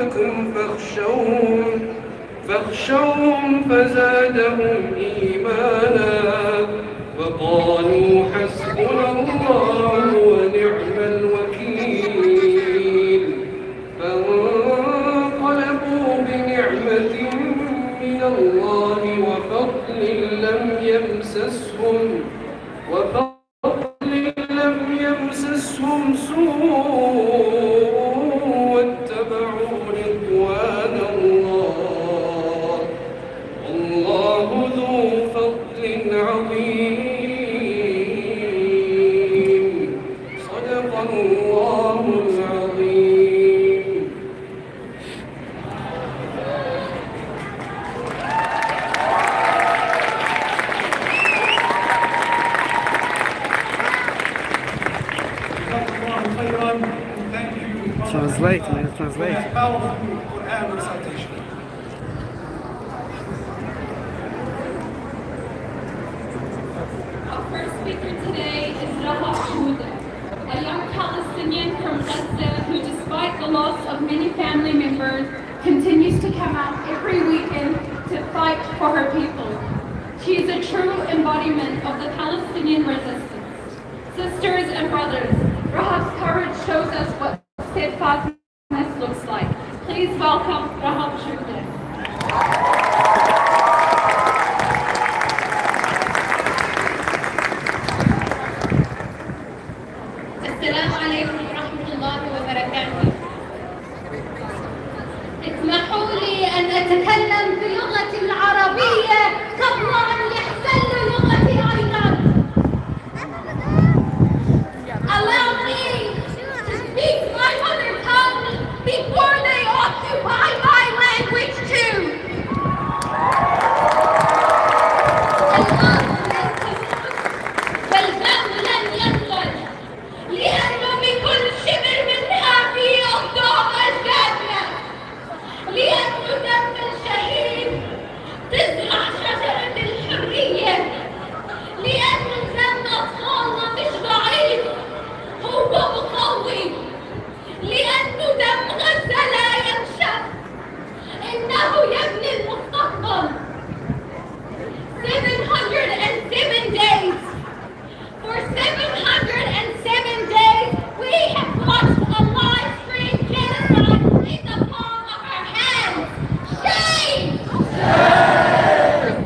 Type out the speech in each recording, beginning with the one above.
يخافونكم فاخشوهم فزادهم إيمانا وقالوا حسبنا الله ونعم الوكيل فانقلبوا بنعمة من الله وفضل لم يمسسهم سوء واتبعوا رضوان الله والله ذو فضل عظيم صدق الله العظيم. Translate, man, translate. Powerful Quran recitation. Our first speaker today is Rahaf Shouda, a young Palestinian from Gaza who, despite the loss of many family members, continues to come out every weekend to fight for her people. She is a true embodiment of the Palestinian resistance. Sisters and brothers, Rahab's courage shows us what steadfastness looks like. Please welcome Rahaf Shouda. السلام عليكم ورحمة الله وبركاته. اسمحوا لي أن أتكلم بلغتي العربية قبل أن يحتل لغتي أيضا. Allow me to speak my mother tongue before they occupy my language too. والباب لن ينقل لأنه بكل شبر منها في أوضاع أجدادنا، لأنه دم الشهيد تزرع شجرة الحرية، لأنه دم أطفالنا مش ضعيف هو مقوي، لأنه دم غزة لا ينشف إنه يبني المستقبل. 707 days. For 707 days, we have watched a live stream genocide in the palm of our hands. Shame! For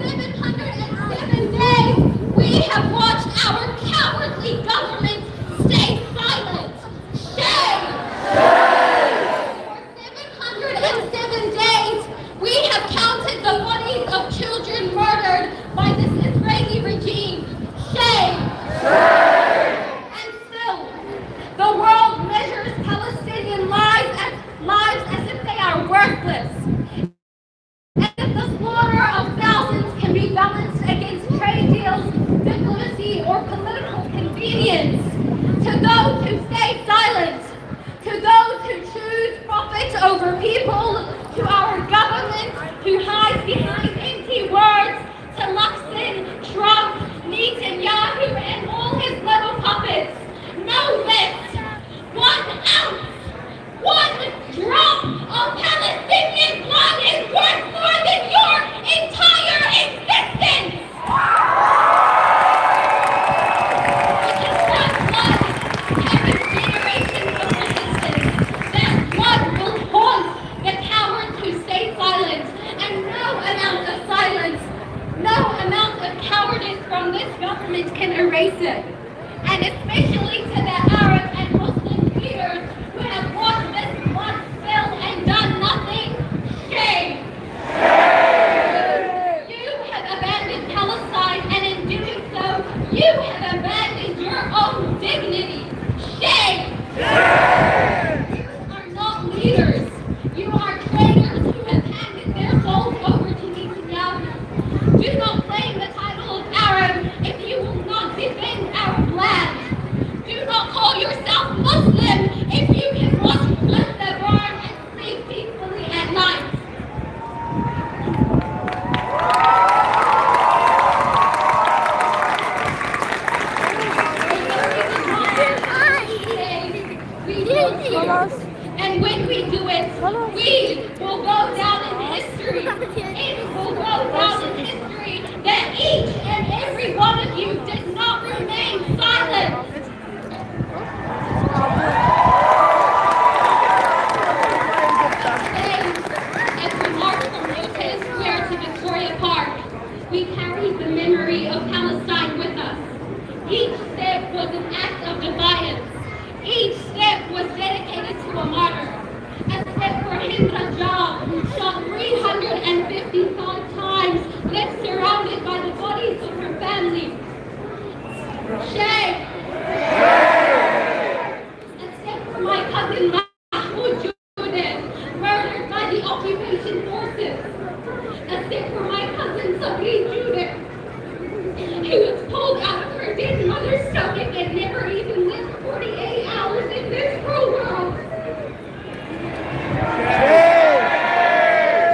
707 days, we have watched our cowardly government stay silent. Shame! For 707 days, we have counted the bodies of children murdered by this Israeli regime. Shame! And still, the world measures Palestinian lives as if they are worthless. As if the slaughter of thousands can be balanced against trade deals, diplomacy, or political convenience. To those who stay silent, to those who choose profit over people, to our government who hides behind empty words, to Luxon, Trump, Netanyahu, and all his little puppets. Know this: 1 ounce, 1 drop of Palestinian blood is worth more than your entire existence. Because that blood carries generations of resistance. That blood will haunt the cowards who stay silent, and no amount of silence, no amount of cowardice from this government can erase it. And especially to the Arab and Muslim leaders who have watched this blood spill and done nothing. Shame! You have abandoned Palestine, and in doing so, you have abandoned your own dignity. Shame! You are not leaders. You are traitors who have handed their souls over to Netanyahu. Do not claim the title of Arab if you will not defend our It will go down in history. It will go down in history that each and every one of you did not remain silent. As we march from Lotus Square to Victoria Park, we carry the memory of Palestine with us. Each step was an act of defiance. Each step was dedicated to a martyr. A step for Hind Rajab, who shot 355 times, left surrounded by the bodies of her family. Shay! A step for my cousin Mahmoud Judith, murdered by the occupation forces. A step for my cousin Sabri Judith, who was pulled out of her dead mother's stomach and never even lived 48 hours in this cruel world.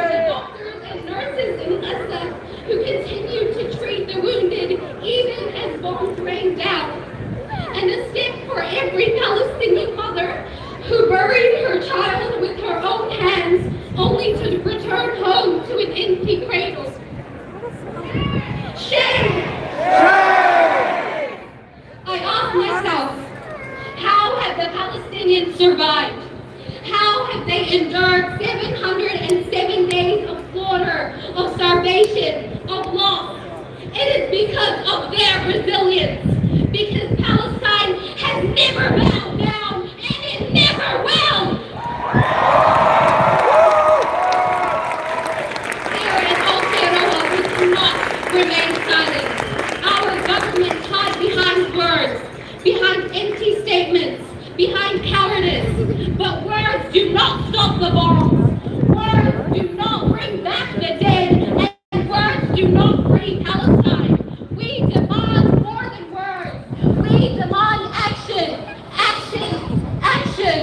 The doctors and nurses in Gaza who continue to treat the wounded even as bombs rain down. And a step for every Palestinian mother who buried her child with her own hands only to return home to an empty cradle. Shame! I ask myself, how have the Palestinians survived? How have they endured 707 days of slaughter, of starvation, of loss? It is because of their resilience. Because Palestine has never bowed down, and it never will! Here in Aotearoa, we cannot remain silent. Our government hides behind words, behind empty statements, behind cowardice. But words do not stop the bombs. Words do not bring back the dead, and words do not free Palestine. We demand more than words. We demand action, action, action.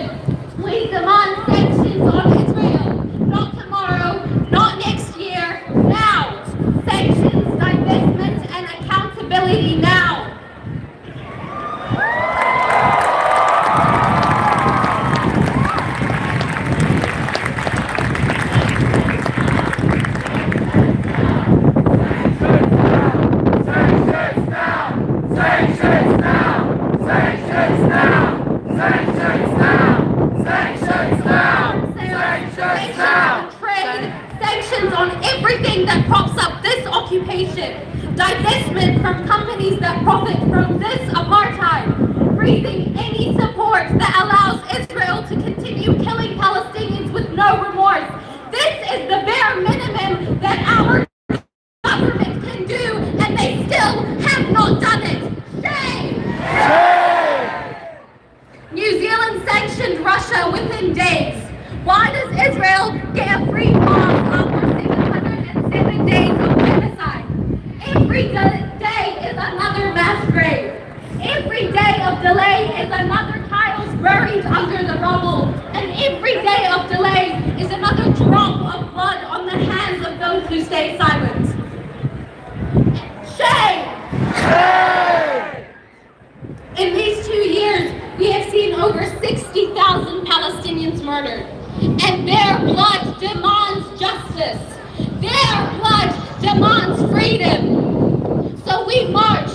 We demand sanctions on Israel. Not tomorrow, not next year, now. Sanctions, divestment, and accountability now. Sanctions on everything that props up this occupation. Divestment from companies that profit from this apartheid. Freezing any support that allows Israel to continue killing Palestinians with no remorse. This is the bare minimum that our government can do, and they still have not done it. Shame! New Zealand sanctioned Russia within days. Why does Israel get a free pass after 707 days of genocide? Every day is another mass grave. Every day of delay is another child buried under the rubble. And every day of delay is another drop of blood on the hands of those who stay silent. Shame! In these 2 years, we have seen over 60,000 Palestinians murdered. And their blood demands justice. Their blood demands freedom. So we march,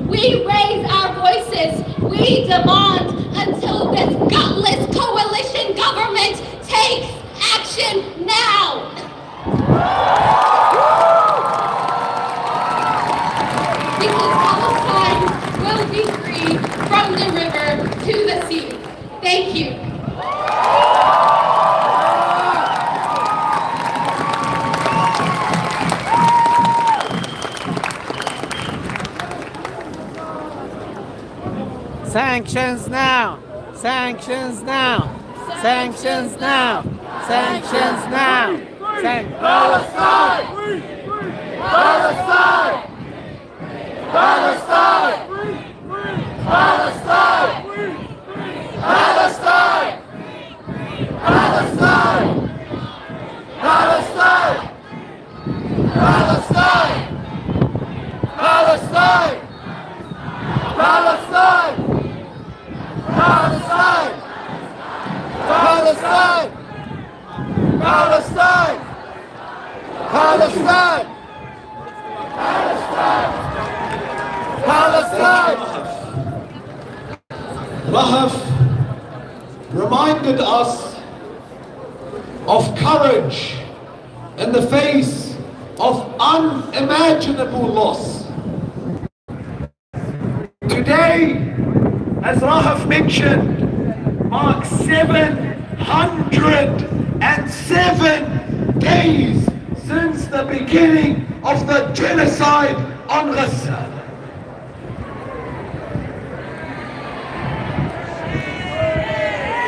we raise our voices, we demand until this gutless coalition government takes action now. Because Palestine will be free from the river to the sea. Thank you. Sanctions now! Sanctions now! Sanctions now! Sanctions now! Palestine! Palestine! Palestine! Palestine! Palestine! Palestine! Palestine! Palestine! Palestine! Palestine! Palestine! Palestine! Palestine! Palestine! Palestine! Rahaf reminded us of courage in the face of unimaginable loss. Today, as Rahaf mentioned, marks 707 days since the beginning of the genocide on Gaza.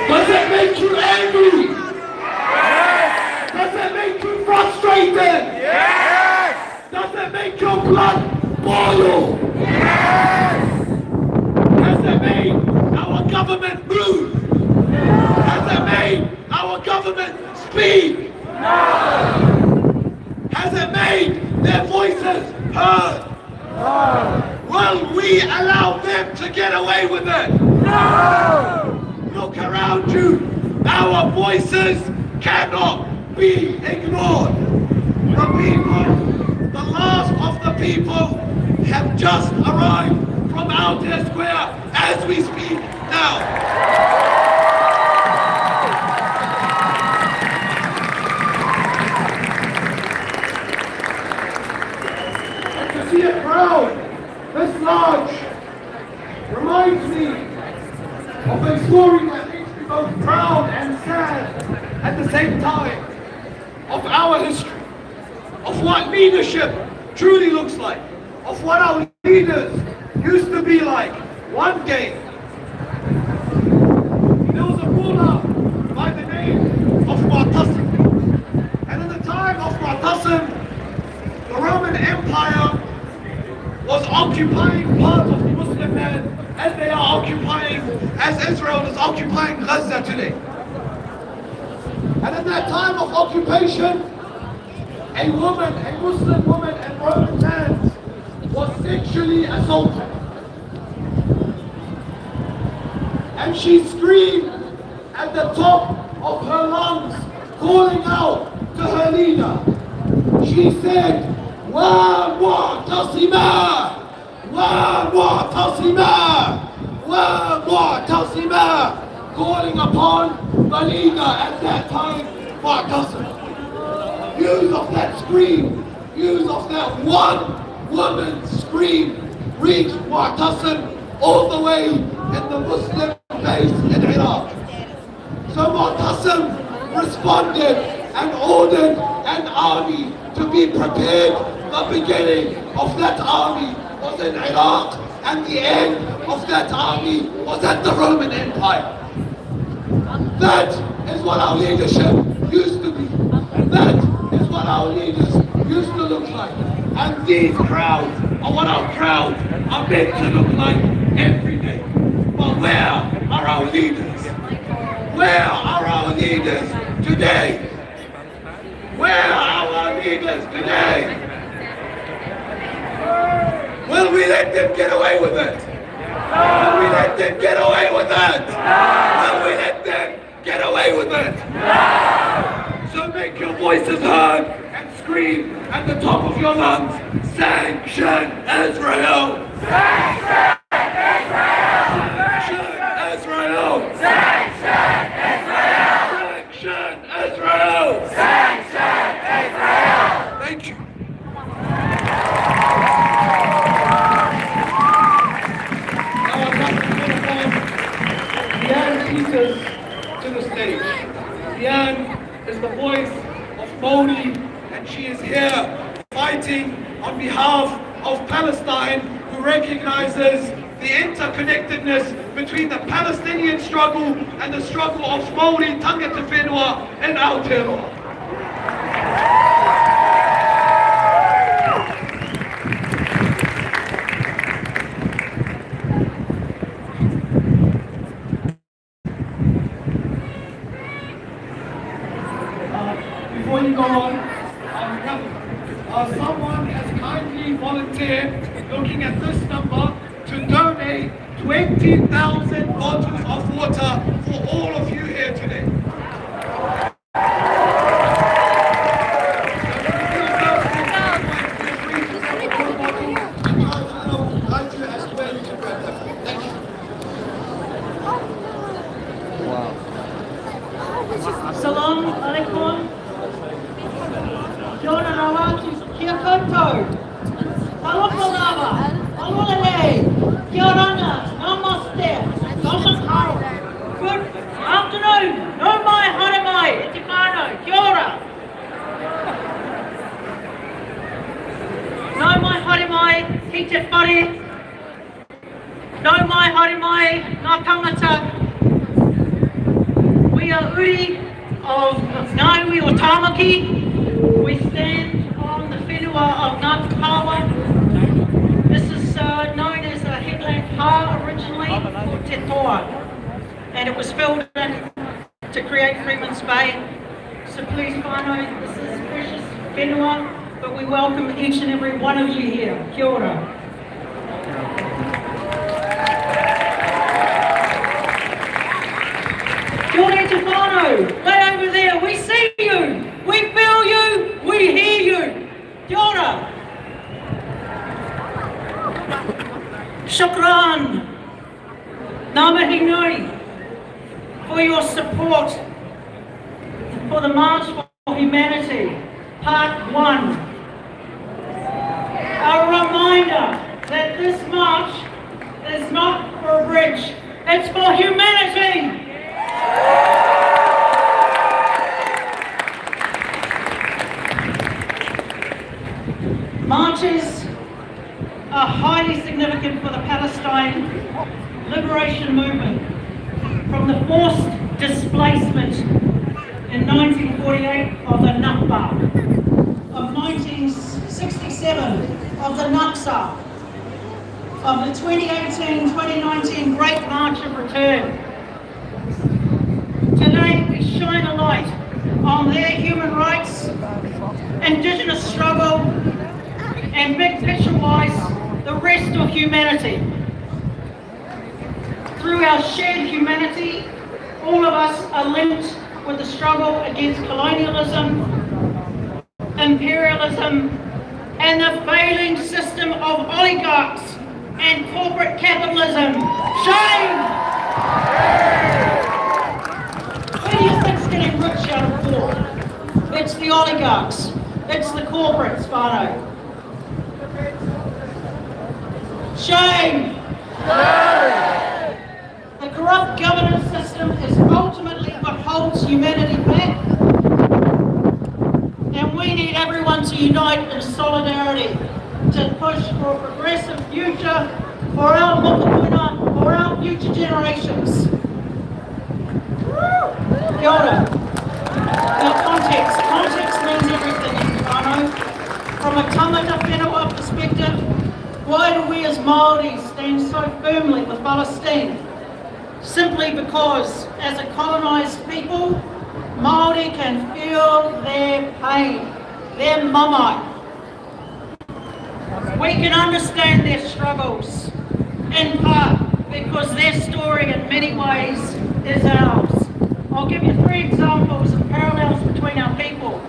Does it make you angry? Yes. Does it make you frustrated? Yes. Does it make your blood boil? Yes. Has it made our government move? Has it made our government speak? No. Has it made their voices heard? No. Will we allow them to get away with it? No. Look around you. Our voices cannot be ignored. The people, the last of the people, have just arrived from Alta Square as we speak now. And to see a crowd this large reminds me of a story that makes me both proud and sad at the same time, of our history, of what leadership truly looks like, of what our leaders used to be like. One day, there was a ruler by the name of Mu'tasim, and at the time of Mu'tasim, the Roman Empire was occupying parts of the Muslim land as they are occupying, as Israel is occupying Gaza today. And at that time of occupation, a woman, a Muslim woman in Roman lands was sexually assaulted. And she screamed at the top of her lungs, calling out to her leader. She said, "Wa mu'tasima! Wa mu'tasima! Wa mu'tasima!" calling upon the leader at that time, Mu'tasim. News of that scream, news of that one woman's scream reached Mu'tasim all the way in the Muslim base in Iraq. So Mu'tasim responded and ordered an army to be prepared. The beginning of that army was in Iraq, and the end of that army was at the Roman Empire. That is what our leadership used to be. That is what our leaders used to look like. And these crowds are what our crowds are meant to look like every day. But where are our leaders? Where are our leaders today? Where are our leaders today? Will we let them get away with it? Will we let them get away with it? Will we let them get away with it? So make your voices heard and scream at the top of your lungs, sanction Israel! Sanction Israel! Sanction Israel! Sanction Israel! Sanction Israel! Thank you. Now I'd like to welcome Diane Peters to the stage. Diane is the voice of Moni, and she is here fighting on behalf of Palestine, who recognizes the interconnectedness between the Palestinian struggle and the struggle of Maori tangata whenua in Aotearoa. Before you go on, someone has kindly volunteered, looking at this number, to donate 20,000 bottles of water for all of you here today. te whare, no mai haere mai, ngā tangata. We are uri of Ngāiwi o Tāmaki. We stand on the whenua of Ngāti Kawa. This is known as a headland pā originally called Te Toa, and it was filled in to create Freeman's Bay. So please whānau, this is precious whenua, but we welcome each and every one of you here. Kia ora. Kia ora te whānau, way over there, we see you, we feel you, we hear you. Kia ora. Shukran, ngā mihi nui, for your support for the March for Humanity, Part 1. A reminder that this march is not for a bridge, it's for humanity. Marches are highly significant for the Palestine liberation movement, from the forced displacement in 1948 of the Nakba, of 1967 of the Naksa, of the 2018-2019 Great March of Return. Today we shine a light on their human rights, Indigenous struggle, and big picture-wise, the rest of humanity. Through our shared humanity, all of us are linked with the struggle against colonialism, imperialism, and the failing system of oligarchs and corporate capitalism. Shame! Who do you think's getting rich out of war? It's the oligarchs. It's the corporates, whānau. Shame! The corrupt governance system is ultimately what holds humanity back, and we need everyone to unite in solidarity to push for a progressive future for our mokopuna, for our future generations. Kia ora. Now context means everything, whānau. From a tamata whenua perspective, why do we as Māori stand so firmly with Palestine? Simply because, as a colonised people, Māori can feel their pain, their mamae. We can understand their struggles, in part because their story in many ways is ours. I'll give you 3 examples of parallels between our people.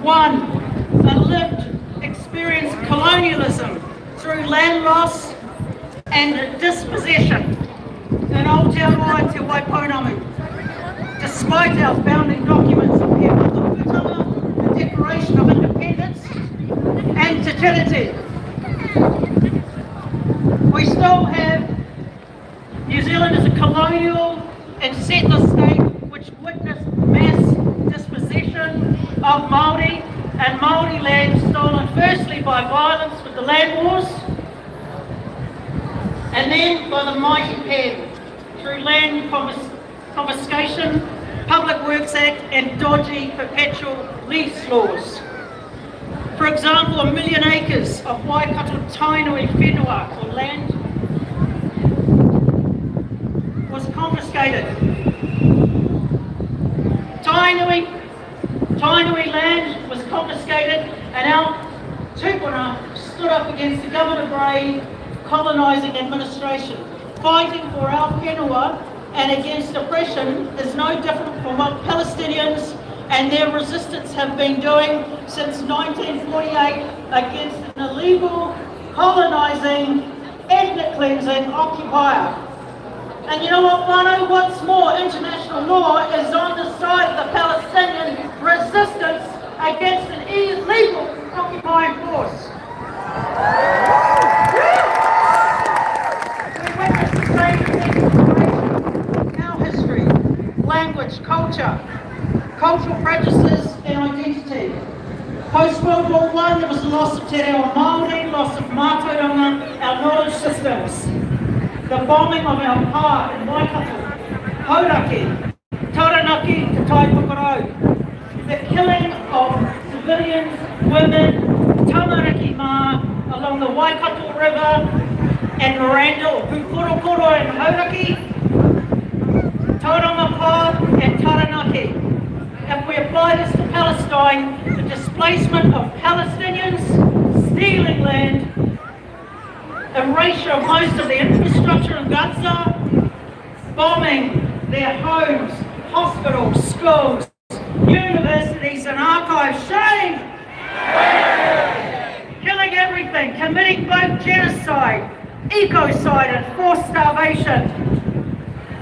1, a lived experience of colonialism through land loss and dispossession in Aotearoa Te Waipounamu, despite our founding documents of the Declaration of Independence and Te Tiriti. We still have New Zealand as a colonial and settler state which witnessed mass dispossession of Māori and Māori land stolen firstly by violence with the land wars and then by the mighty pen through land confiscation, Public Works Act and dodgy perpetual lease laws. For example, 1 million acres of Waikato Tainui whenua or land was confiscated. Tainui land was confiscated and our tupuna stood up against the Governor Grey colonising administration. Fighting for our whenua and against oppression is no different from what Palestinians and their resistance have been doing since 1948 against an illegal, colonising, ethnic cleansing occupier. And you know what, whānau? What's more, international law is on the side of the Palestinian resistance against an illegal occupying force. We witness the same thing in our history, language, culture, cultural practices and identity. Post World War I, there was the loss of Te Reo Māori, loss of Mātauranga, our knowledge systems. The bombing of our pā in Waikato, Hauraki, Taranaki, Te Tai Pukarau. The killing of civilians, women, tamariki mā along the Waikato River and Miranda or Pukorokoro and Hauraki, Tauranga Pā and Taranaki. If we apply this to Palestine, the displacement of Palestinians, stealing land, erasure of most of the infrastructure in Gaza, bombing their homes, hospitals, schools, universities and archives, shame! Killing everything, committing both genocide, ecocide and forced starvation.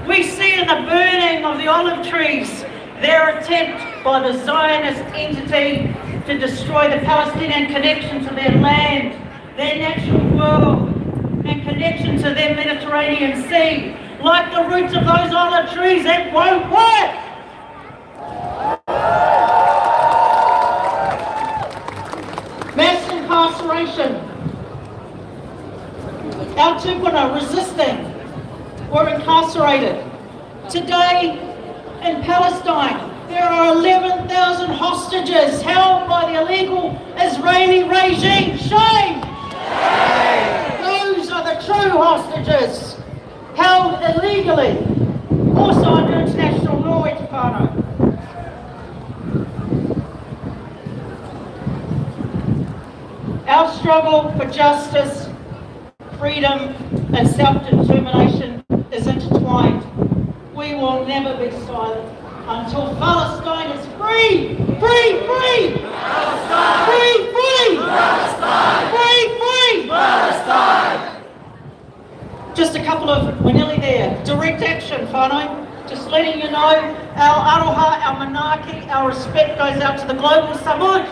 We see in the burning of the olive trees their attempt by the Zionist entity to destroy the Palestinian connection to their land, their natural world, and connection to their Mediterranean Sea. Like the roots of those olive trees, it won't work! Mass incarceration. Our tupuna resisting were incarcerated. Today in Palestine, there are 11,000 hostages held by the illegal Israeli regime. Shame! Those are the true hostages, held illegally, also under international law, Etikano. Our struggle for justice, freedom and self-determination is intertwined. We will never be silent until Palestine is free! Free! Free! Palestine! Free! Free! Palestine! Free! Free! Palestine! Just a couple of, we're nearly there. Direct action, whānau. Just letting you know, our aroha, our manaaki, our respect goes out to the global samud.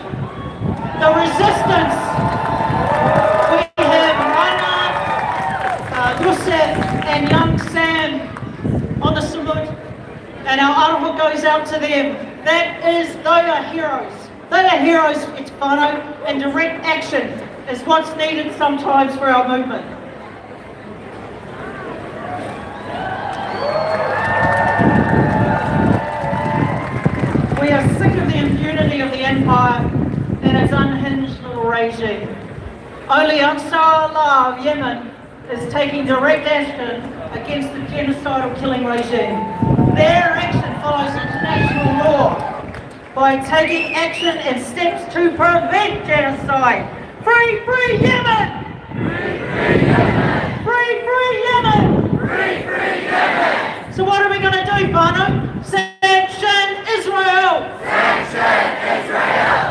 The resistance. We have Rana, Yusef and young Sam on the samud. And our aroha goes out to them. They are heroes. They are heroes, it's whānau, and direct action is what's needed sometimes for our movement. We are sick of the impunity of the empire and its unhinged little regime. Only Ansar Allah of Yemen is taking direct action against the genocidal killing regime. Their action follows international law by taking action and steps to prevent genocide. Free, free Yemen! Free, free Yemen! Free, free Yemen! Free, free Yemen! So what are we going to do, whānau? Sanction Israel! Sanction Israel!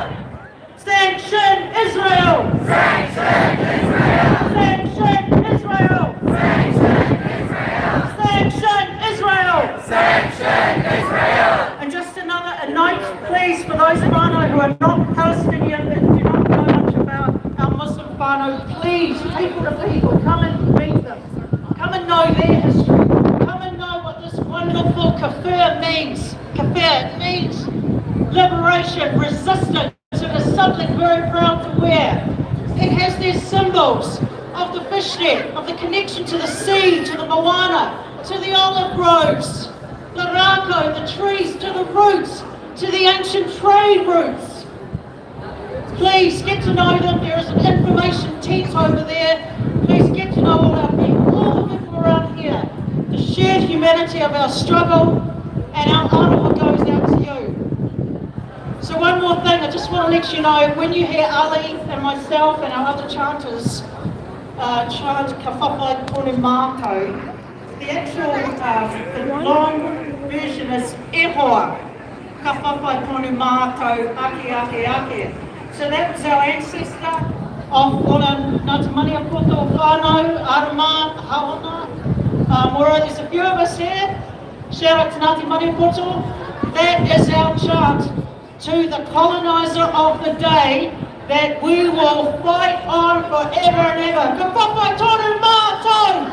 Sanction Israel! Sanction Israel! Sanction Israel! Sanction Israel! Sanction Israel! Sanction Israel! And just a note, please, for those whānau who are not Palestinian and do not know much about our Muslim whānau, please, people to people, come and meet them. Come and know their history. Come and know what this wonderful kafir means. Kafir means liberation, resistance. It is something very proud to wear. It has their symbols of the fishnet, of the connection to the sea, to the moana, to the olive groves, the rako, the trees, to the roots, to the ancient trade routes. Please get to know them. There is an information tent over there. Please get to know all our people, all the people around here. The shared humanity of our struggle, and our aroha goes out to you. So one more thing, I just want to let you know, when you hear Ali and myself and our other chanters chant ka whawhai tonu mātou, the actual the long version is e hoa, ka whawhai tonu mātou, ake, ake, ake. So that was our ancestor of Ora Ngāti Maniapoto whānau, Arama, Hawana. Mora, there's a few of us here. Shout out to Ngāti Maniapoto. That is our chant to the colonizer of the day that we will fight on forever and ever. Ka whawhai tonu mātou!